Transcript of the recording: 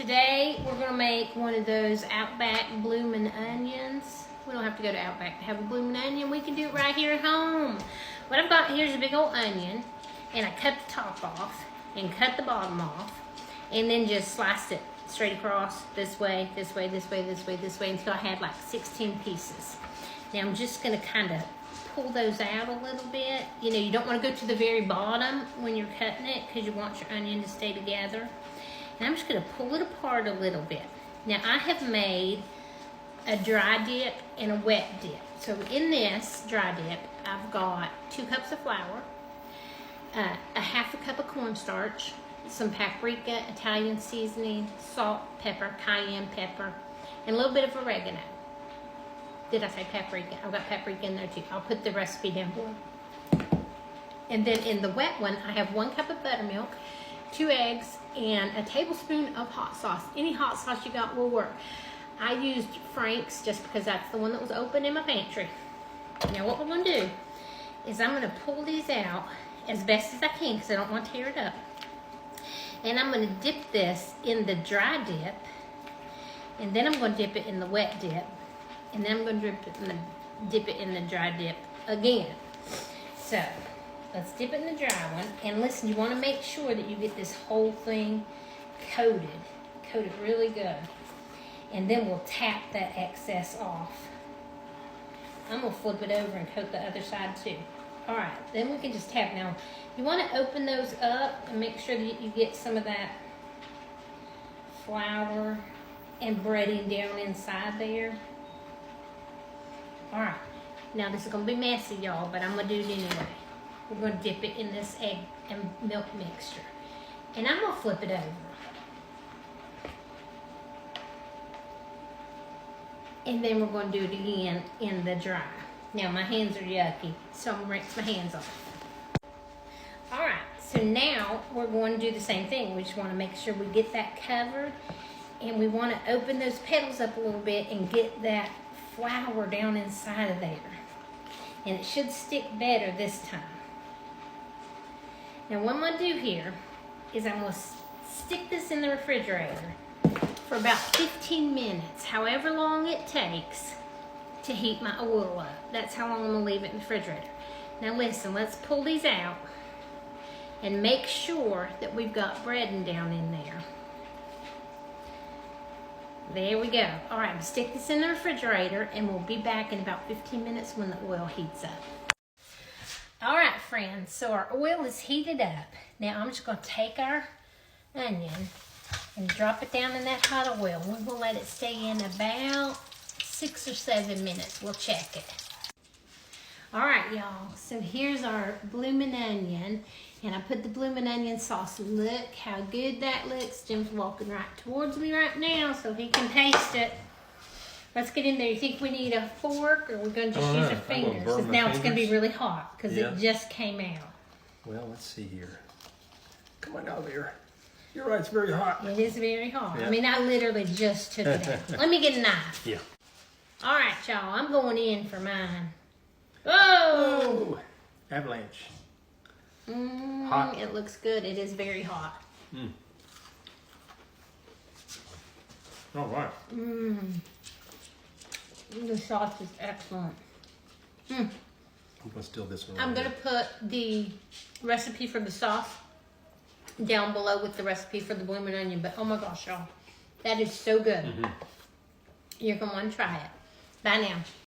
Today we're gonna make one of those Outback Bloomin' Onions. We don't have to go to Outback to have a Bloomin' Onion. We can do it right here at home. What I've got here is a big old onion, and I cut the top off and cut the bottom off, and then just sliced it straight across this way, this way, this way, this way, this way, until I had like 16 pieces. Now I'm just gonna kind of pull those out a little bit. You know, you don't want to go to the very bottom when you're cutting it because you want your onion to stay together. And I'm just going to pull it apart a little bit. Now I have made a dry dip and a wet dip. So in this dry dip, I've got 2 cups of flour, a half a cup of cornstarch, some paprika, Italian seasoning, salt, pepper, cayenne pepper, and a little bit of oregano. Did I say paprika? I've got paprika in there too. I'll put the recipe down below. And then in the wet one, I have 1 cup of buttermilk, 2 eggs, and a tablespoon of hot sauce. Any hot sauce you got will work. I used Frank's just because that's the one that was open in my pantry. Now what we're going to do is I'm going to pull these out as best as I can because I don't want to tear it up. And I'm going to dip this in the dry dip, and then I'm going to dip it in the wet dip, and then I'm going to dip it in the dry dip again. So let's dip it in the dry one. And listen, you want to make sure that you get this whole thing coated really good. And then we'll tap that excess off. I'm going to flip it over and coat the other side too. All right, then we can just tap. Now, you want to open those up and make sure that you get some of that flour and breading down inside there. All right, now this is going to be messy, y'all, but I'm going to do it anyway. We're going to dip it in this egg and milk mixture. And I'm going to flip it over. And then we're going to do it again in the dry. Now my hands are yucky, so I'm going to rinse my hands off. Alright, so now we're going to do the same thing. We just want to make sure we get that covered. And we want to open those petals up a little bit and get that flour down inside of there. And it should stick better this time. Now what I'm going to do here is I'm going to stick this in the refrigerator for about 15 minutes, however long it takes to heat my oil up. That's how long I'm going to leave it in the refrigerator. Now listen, let's pull these out and make sure that we've got breading down in there. There we go. All right, we'll stick this in the refrigerator and we'll be back in about 15 minutes when the oil heats up. All right, friends, so our oil is heated up. Now I'm just going to take our onion and drop it down in that hot oil. We're going to let it stay in about 6 or 7 minutes. We'll check it. All right, y'all, so here's our Bloomin' Onion, and I put the Bloomin' Onion sauce. Look how good that looks. Jim's walking right towards me right now so he can taste it. Let's get in there. You think we need a fork, or we're going to just use our fingers? Because now it's going to be really hot because it just came out. Well, let's see here. Come on out there. You're right, it's very hot. It is very hot. Yeah. I mean, I literally just took it out. Let me get a knife. Yeah. All right, y'all. I'm going in for mine. Whoa! Avalanche. Hot. It looks good. It is very hot. All right. The sauce is excellent. I'm going to steal this one. I'm going to put the recipe for the sauce down below with the recipe for the Bloomin' Onion. But oh my gosh, y'all. That is so good. You're going to want to try it. Bye now.